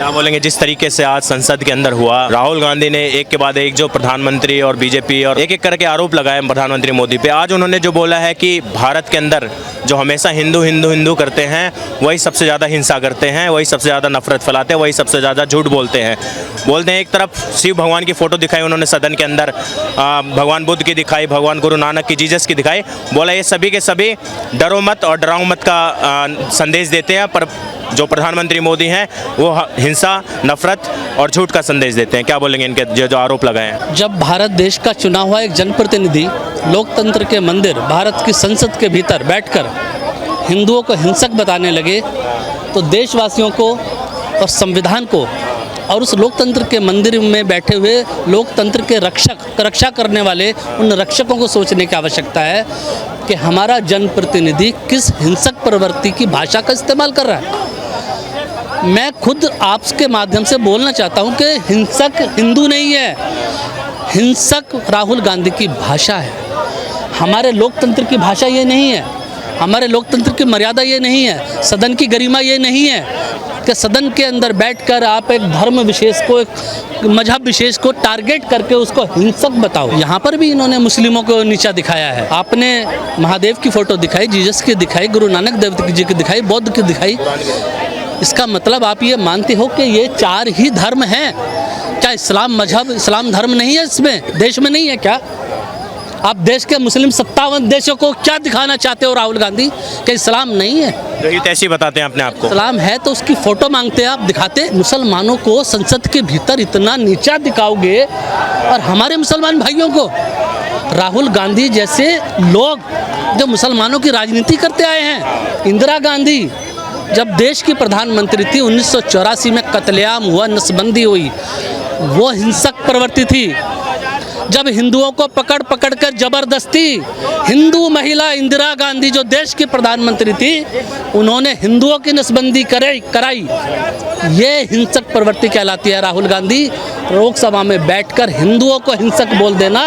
क्या बोलेंगे जिस तरीके से आज संसद के अंदर हुआ, राहुल गांधी ने एक के बाद एक जो प्रधानमंत्री और बीजेपी और एक एक करके आरोप लगाए प्रधानमंत्री मोदी पे। आज उन्होंने जो बोला है कि भारत के अंदर जो हमेशा हिंदू हिंदू हिंदू करते हैं वही सबसे ज़्यादा हिंसा करते हैं, वही सबसे ज़्यादा नफरत फैलाते हैं, वही सबसे ज़्यादा झूठ बोलते हैं। एक तरफ शिव भगवान की फ़ोटो दिखाई उन्होंने सदन के अंदर, भगवान बुद्ध की दिखाई, भगवान गुरु नानक की, जीसस की दिखाई। बोला ये सभी के सभी डरो मत और डराओ मत का संदेश देते हैं, पर जो प्रधानमंत्री मोदी हैं वो हिंसा, नफरत और झूठ का संदेश देते हैं। क्या बोलेंगे इनके जो आरोप लगाए हैं? जब भारत देश का चुना हुआ एक जनप्रतिनिधि लोकतंत्र के मंदिर भारत की संसद के भीतर बैठकर हिंदुओं को हिंसक बताने लगे, तो देशवासियों को और संविधान को और उस लोकतंत्र के मंदिर में बैठे हुए लोकतंत्र के रक्षा करने वाले उन रक्षकों को सोचने की आवश्यकता है कि हमारा जनप्रतिनिधि किस हिंसक प्रवृत्ति की भाषा का इस्तेमाल कर रहा है। मैं खुद आपके माध्यम से बोलना चाहता हूं कि हिंसक हिंदू नहीं है, हिंसक राहुल गांधी की भाषा है। हमारे लोकतंत्र की भाषा ये नहीं है, हमारे लोकतंत्र की मर्यादा ये नहीं है, सदन की गरिमा ये नहीं है कि सदन के अंदर बैठकर आप एक धर्म विशेष को, एक मजहब विशेष को टारगेट करके उसको हिंसक बताओ। यहाँ पर भी इन्होंने मुस्लिमों को नीचा दिखाया है। आपने महादेव की फ़ोटो दिखाई, जीसस की दिखाई, गुरु नानक देव जी की दिखाई, बौद्ध की दिखाई। इसका मतलब आप ये मानते हो कि ये चार ही धर्म हैं? क्या इस्लाम मजहब, इस्लाम धर्म नहीं है इसमें, देश में नहीं है क्या? आप देश के मुस्लिम 57 देशों को क्या दिखाना चाहते हो राहुल गांधी कि इस्लाम नहीं है? जो ऐसे बताते हैं अपने आप को इस्लाम है तो उसकी फ़ोटो मांगते हैं, आप दिखाते। मुसलमानों को संसद के भीतर इतना नीचा दिखाओगे और हमारे मुसलमान भाइयों को, राहुल गांधी जैसे लोग जो मुसलमानों की राजनीति करते आए हैं। इंदिरा गांधी जब देश की प्रधानमंत्री थी 1984 में कत्लेआम हुआ, नसबंदी हुई, वो हिंसक प्रवृत्ति थी। जब हिंदुओं को पकड़ कर जबरदस्ती हिंदू महिला इंदिरा गांधी जो देश की प्रधानमंत्री थी, उन्होंने हिंदुओं की नसबंदी कराई। ये हिंसक प्रवृत्ति कहलाती है। राहुल गांधी लोकसभा में बैठकर हिंदुओं को हिंसक बोल देना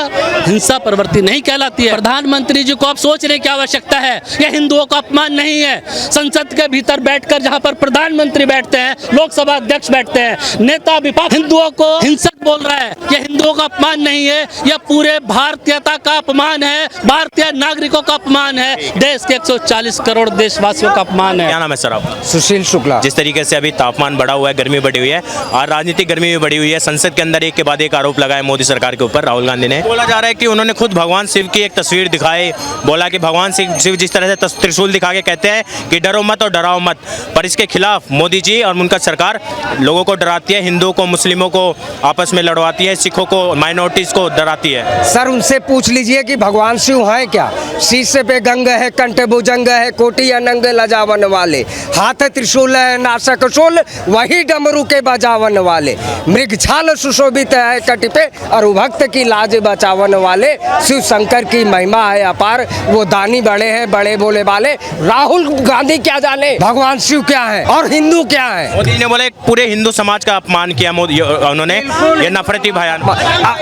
हिंसा प्रवृत्ति नहीं कहलाती है। प्रधानमंत्री जी को आप सोचने की आवश्यकता है, यह हिंदुओं का अपमान नहीं है। संसद के भीतर बैठकर जहां पर प्रधानमंत्री बैठते हैं, लोकसभा अध्यक्ष बैठते हैं, नेता विपक्ष हिंदुओं को हिंसक बोल रहा है, यह हिंदुओं का अपमान नहीं है, यह पूरे भारतीयता का अपमान है, भारतीय नागरिकों का अपमान है, देश के 140 करोड़ देशवासियों का अपमान है। क्या नाम है सर आपका? सुशील शुक्ला। जिस तरीके से अभी तापमान बढ़ा हुआ है, गर्मी बढ़ी हुई है और राजनीतिक गर्मी भी बढ़ी हुई है, संसद के अंदर एक के बाद एक आरोप लगाए मोदी सरकार के ऊपर राहुल गांधी ने। बोला जा रहा है कि उन्होंने खुद भगवान शिव की एक तस्वीर दिखाई, बोला कि भगवान शिव जिस तरह से त्रिशूल दिखा के कहते हैं कि डरो मत और डराओ मत, पर इसके खिलाफ मोदी जी और उनका सरकार लोगों को डराती है, हिंदुओं को, मुस्लिमों को आपस में लड़वाती है, सिखों को, माइनॉरिटीज को डराती है। सर उनसे पूछ लीजिए कि भगवान शिव हैं क्या? शीश पे गंग है, कंठे भुजंग है, कोटि अनंग लजावन वाले, हाथ त्रिशूल है, नासक शूल, वही डमरू के बजावन वाले, मृग छाल सुशोभित है कटि पे, और भक्त की लाज बचावन वाले। शिव शंकर की महिमा है अपार, वो दानी बड़े हैं, बड़े बोले वाले। राहुल गांधी क्या जाने भगवान शिव क्या है और हिंदू क्या है? मोदी ने बोले पूरे हिंदू समाज का अपमान किया मोदी, उन्होंने ये नफरती बयान।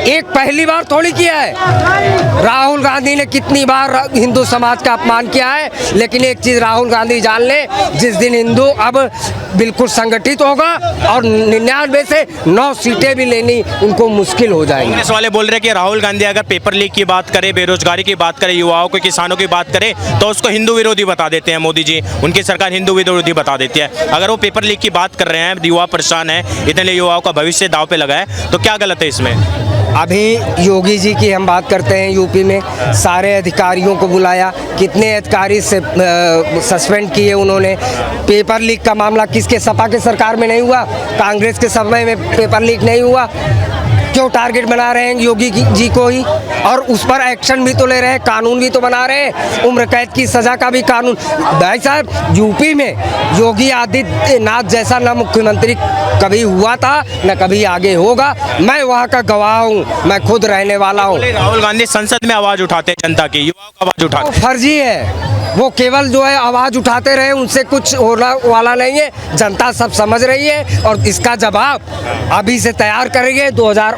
एक पहली बार थोड़ी किया है, राहुल गांधी ने कितनी बार हिंदू समाज का अपमान किया है। लेकिन एक चीज राहुल गांधी जान ले, जिस दिन हिंदू अब बिल्कुल संगठित होगा और 99 से 9 सीटें भी लेनी उनको मुश्किल हो जाएगी। कांग्रेस वाले बोल रहे हैं कि राहुल गांधी अगर पेपर लीक की बात करे, बेरोजगारी की बात करे, युवाओं को, किसानों की बात करे तो उसको हिंदू विरोधी बता देते हैं मोदी जी, उनकी सरकार हिंदू विरोधी बता देती है। अगर वो पेपर लीक की बात कर रहे हैं, युवा परेशान है, इतने युवाओं का भविष्य दांव पे लगा है, तो क्या गलत है इसमें? अभी योगी जी की हम बात करते हैं, यूपी में सारे अधिकारियों को बुलाया, कितने अधिकारी से सस्पेंड किए उन्होंने। पेपर लीक का मामला किसके, सपा के सरकार में नहीं हुआ, कांग्रेस के समय में पेपर लीक नहीं हुआ। क्यों टारगेट बना रहे हैं योगी जी को ही, और उस पर एक्शन भी तो ले रहे हैं, कानून भी तो बना रहे हैं, उम्र कैद की सजा का भी कानून। भाई साहब यूपी में योगी आदित्यनाथ जैसा न मुख्यमंत्री कभी हुआ था न कभी आगे होगा। मैं वहाँ का गवाह हूँ, मैं खुद रहने वाला हूँ। राहुल गांधी संसद में आवाज उठाते हैं, जनता की, युवाओं की आवाज उठाते हैं। फर्जी है, वो केवल जो है आवाज़ उठाते रहे, उनसे कुछ होने वाला नहीं है। जनता सब समझ रही है और इसका जवाब अभी से तैयार करेंगे।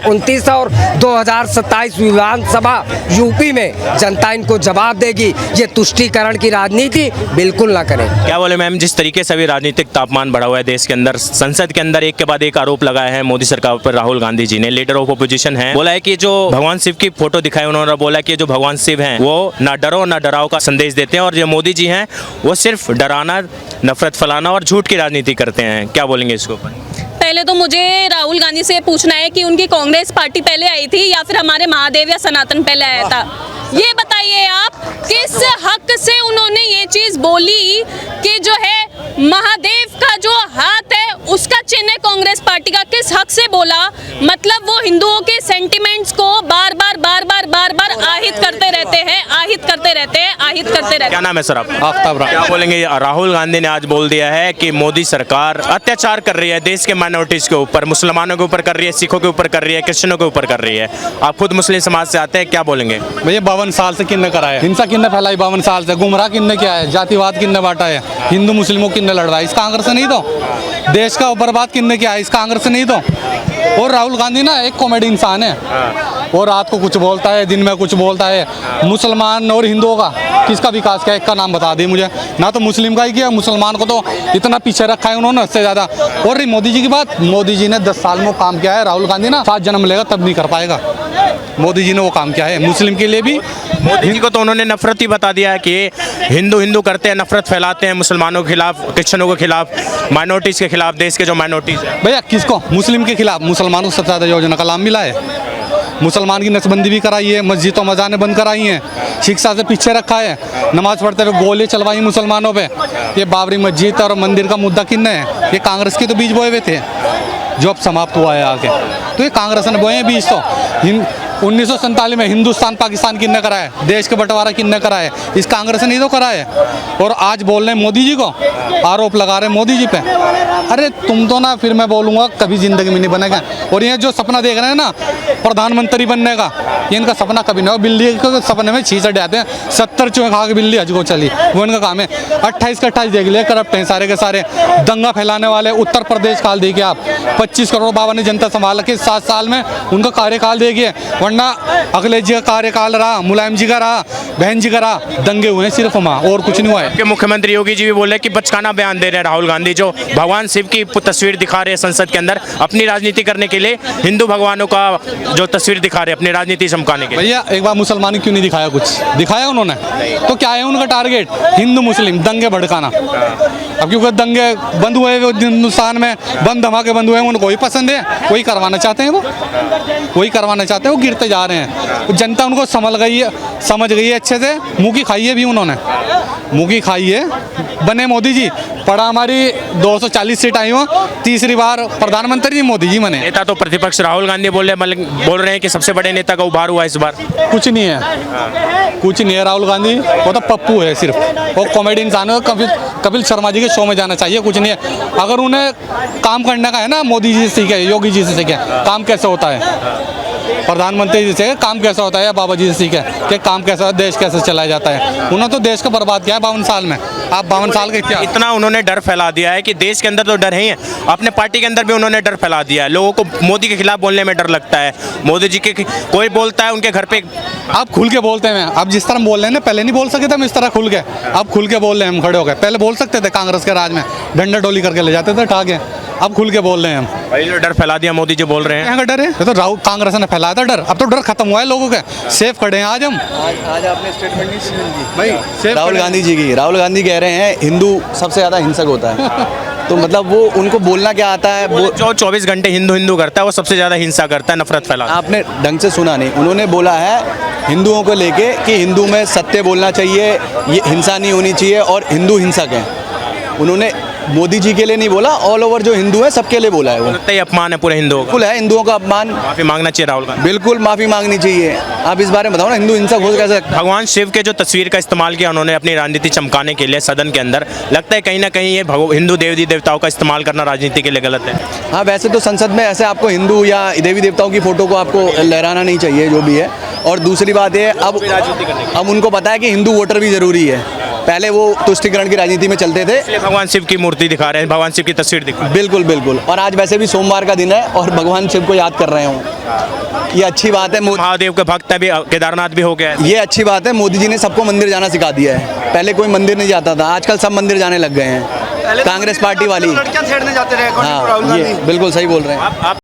2029 और 2027 विधानसभा यूपी में जनता इनको जवाब देगी। ये तुष्टीकरण की राजनीति बिल्कुल ना करें। क्या बोले मैम, जिस तरीके से अभी राजनीतिक तापमान बढ़ा हुआ है देश के अंदर, संसद के अंदर एक के बाद एक आरोप लगाए हैं मोदी सरकार पर राहुल गांधी जी ने, लीडर ऑफ अपोजिशन है, बोला है कि जो भगवान शिव की फोटो दिखाई, उन्होंने बोला कि जो भगवान शिव हैं वो ना डरो ना डराओ का संदेश देते हैं और जो मोदी जी हैं वो सिर्फ डराना, नफरत फैलाना और झूठ की राजनीति करते हैं। क्या बोलेंगे इसके ऊपर? पहले तो मुझे राहुल गांधी से पूछना है कि उनकी कांग्रेस पार्टी पहले आई थी या फिर हमारे महादेव या सनातन पहले आया था। ये बताइए आप, किस हक से उन्होंने ये चीज बोली कि जो है महादेव का जो हाथ है उसका चिन्ह है कांग्रेस पार्टी का? किस हक से बोला? मतलब वो हिंदुओं के सेंटिमेंट्स को बार बार आहित करते रहते हैं। क्या नाम है सर आप? आफ्ताब राय। क्या बोलेंगे? राहुल गांधी ने आज बोल दिया है कि मोदी सरकार अत्याचार कर रही है देश के माइनॉरिटीज के ऊपर, मुसलमानों के ऊपर कर रही है, सिखों के ऊपर कर रही है, क्रिश्चियनों के ऊपर कर रही है। आप खुद मुस्लिम समाज से आते हैं, क्या बोलेंगे? भैया 52 साल से किन्ने कराया, हिंसा किन्ने फैलाई 52 साल से, गुमराह किन्ने किया है, जातिवाद किन्ने बांटा है, हिंदू मुस्लिमों किन्ने लड़ रहा है, इस कांग्रेस से नहीं तो। देश का बर्बाद किन्ने किया है, इस कांग्रेस से नहीं तो। और राहुल गांधी ना एक कॉमेडी इंसान है, और रात को कुछ बोलता है, दिन में कुछ बोलता है। मुसलमान और हिंदुओं का किसका विकास किया, एक का नाम बता दी मुझे। ना तो मुस्लिम का ही किया, मुसलमान को तो इतना पीछे रखा है उन्होंने उससे ज़्यादा। और रही मोदी जी की बात, मोदी जी ने 10 साल में काम किया है, राहुल गांधी ना 7 जन्म लेगा तब नहीं कर पाएगा। मोदी जी ने वो काम किया है मुस्लिम के लिए भी। मोदी जी को तो उन्होंने नफरत ही बता दिया है कि हिंदू करते हैं, नफरत फैलाते हैं मुसलमानों के खिलाफ, क्रिश्चियनों के खिलाफ, माइनॉरिटीज़ के खिलाफ, देश के जो माइनॉरिटीज़ हैं। भैया किसको? मुस्लिम के खिलाफ। मुसलमानों को सबसे ज़्यादा योजना का लाभ मिला है। मुसलमान की नसबंदी भी कराई है, मस्जिदों मजाने बंद कराई हैं, शिक्षा से पीछे रखा है, नमाज पढ़ते हुए गोली चलवाई मुसलमानों पे। ये बाबरी मस्जिद और मंदिर का मुद्दा किन्ने है? ये कांग्रेस के तो बीज बोए हुए थे जो अब समाप्त हुआ है आगे। तो ये कांग्रेस ने बोए हैं बीज। तो 1947 में हिंदुस्तान पाकिस्तान किन्ने करा है, देश के बंटवारा किन्ने करा है, इस कांग्रेस ने ही तो करा है। और आज बोल रहे हैं मोदी जी को, आरोप लगा रहे हैं मोदी जी पे। अरे तुम तो ना, फिर मैं बोलूँगा कभी ज़िंदगी में नहीं बनेगा। और ये जो सपना देख रहे हैं ना प्रधानमंत्री बनने का, ये इनका सपना कभी नहीं हो। बिल्ली के सपने में छींच आते हैं, 70 चूहे खा के बिल्ली हज को चली, वो इनका काम है। 28 के 28 देख लिया, करप्ट हैं सारे के सारे, दंगा फैलाने वाले। उत्तर प्रदेश काल देखिए आप, 25 करोड़ बाबा ने जनता संभाल के 7 साल में उनका कार्यकाल देखिए। वरना अखिलेश जी का कार्यकाल रहा, मुलायम जी का रहा, बहन जी का रहा, दंगे हुए सिर्फ वहाँ, और कुछ नहीं हुआ है। कि मुख्यमंत्री योगी जी भी बोले कि बचकाना बयान दे रहे हैं राहुल गांधी, जो भगवान शिव की तस्वीर दिखा रहे हैं संसद के अंदर अपनी राजनीति करने के लिए, हिंदू भगवानों का जो तस्वीर दिखा रहे हैं अपनी राजनीति चमकाने के लिए। भैया एक बार मुसलमान क्यों नहीं दिखाया? कुछ दिखाया उन्होंने? तो क्या है उनका टारगेट? हिंदू मुस्लिम दंगे भड़काना। अब क्योंकि दंगे बंद हुए हिंदुस्तान में, बम धमाके बंद हुए, उनको वही पसंद है, वही करवाना चाहते हैं, वही करवाना चाहते हैं, वो गिरते जा रहे हैं। जनता उनको समझ गई है अच्छे से। मुँह की खाई है भी उन्होंने, मुँह की खाई है। बने मोदी जी, पड़ा हमारी 240 सीट आई हो, तीसरी बार प्रधानमंत्री मोदी जी बने। नेता तो प्रतिपक्ष राहुल गांधी बोल रहे हैं कि सबसे बड़े नेता का उभार हुआ इस बार। कुछ नहीं है, कुछ नहीं है। राहुल गांधी वो तो पप्पू है सिर्फ, वो कॉमेडी इंसान है। कपिल शर्मा जी के शो में जाना चाहिए, कुछ नहीं है। अगर उन्हें काम करने का है ना, मोदी जी से सीखे, योगी जी से सीखे काम कैसे होता है, प्रधानमंत्री जी से काम कैसा होता है, या बाबा जी से सीखे कि काम कैसा, देश कैसे चलाया जाता है। उन्होंने तो देश को बर्बाद किया है 52 साल में। आप 52 साल के क्या, इतना उन्होंने डर फैला दिया है कि देश के अंदर तो डर ही है, अपने पार्टी के अंदर भी उन्होंने डर फैला दिया है। लोगों को मोदी के खिलाफ बोलने में डर लगता है। मोदी जी के कोई बोलता है उनके घर पे, आप खुल के बोलते हैं। अब जिस तरह बोल रहे हैं ना, पहले नहीं बोल सके थे हम इस तरह खुल के, अब खुल के बोल रहे हैं हम खड़े हो गए। पहले बोल सकते थे कांग्रेस के राज में, डंडा डोली करके ले जाते थे ठाके, अब खुल के बोल रहे हैं हम। भाई जो डर फैला दिया मोदी जी बोल रहे हैं, यहाँ का डर है? ये तो राहुल कांग्रेस ने फैलाया था डर, अब तो डर खत्म हुआ है लोगों के, सेफ खड़े हैं आज हम। आज आपने स्टेटमेंट नहीं सुनी भाई सेफ राहुल गांधी जी की। राहुल गांधी कह रहे हैं हिंदू सबसे ज़्यादा हिंसक होता है। तो मतलब वो उनको बोलना क्या आता है? वो जो 24 घंटे हिंदू करता है वो सबसे ज़्यादा हिंसा करता है, नफरत फैलाता है। आपने ढंग से सुना नहीं। उन्होंने बोला है हिंदुओं को लेके कि हिंदू में सत्य बोलना चाहिए, ये हिंसा नहीं होनी चाहिए, और हिंदू हिंसक हैं। उन्होंने मोदी जी के लिए नहीं बोला, ऑल ओवर जो हिंदू है सबके लिए बोला है। वो लगता है अपमान है पूरे हिंदुओं का। बिल्कुल है, हिंदुओं का अपमान। माफी मांगना चाहिए राहुल गांधी, बिल्कुल माफ़ी मांगनी चाहिए। आप इस बारे में बताओ ना, हिंदू हिंसक हो कैसे सकता है? भगवान शिव के जो तस्वीर का इस्तेमाल किया उन्होंने अपनी राजनीति चमकाने के लिए सदन के अंदर, लगता है कहीं ना कहीं ये हिंदू देवी देवताओं का इस्तेमाल करना राजनीति के लिए गलत है। हाँ, वैसे तो संसद में ऐसे आपको हिंदू या देवी देवताओं की फ़ोटो को आपको लहराना नहीं चाहिए, जो भी है। और दूसरी बात ये, अब उनको पता है कि हिंदू वोटर भी ज़रूरी है। पहले वो तुष्टीकरण की राजनीति में चलते थे, इसलिए भगवान शिव की मूर्ति दिखा रहे हैं, भगवान शिव की तस्वीर दिखा रहे हैं। बिल्कुल बिल्कुल। और आज वैसे भी सोमवार का दिन है और भगवान शिव को याद कर रहे हों। ये अच्छी बात है। महादेव के भक्त हैं भी, केदारनाथ भी हो गया है। ये अच्छी बात है, मोदी जी ने सबको मंदिर जाना सिखा दिया है। पहले कोई मंदिर नहीं जाता था, आजकल सब मंदिर जाने लग गए हैं। कांग्रेस पार्टी वाली लड़कियां छेड़ने जाते रहे। हाँ, ये बिल्कुल सही बोल रहे हैं। आप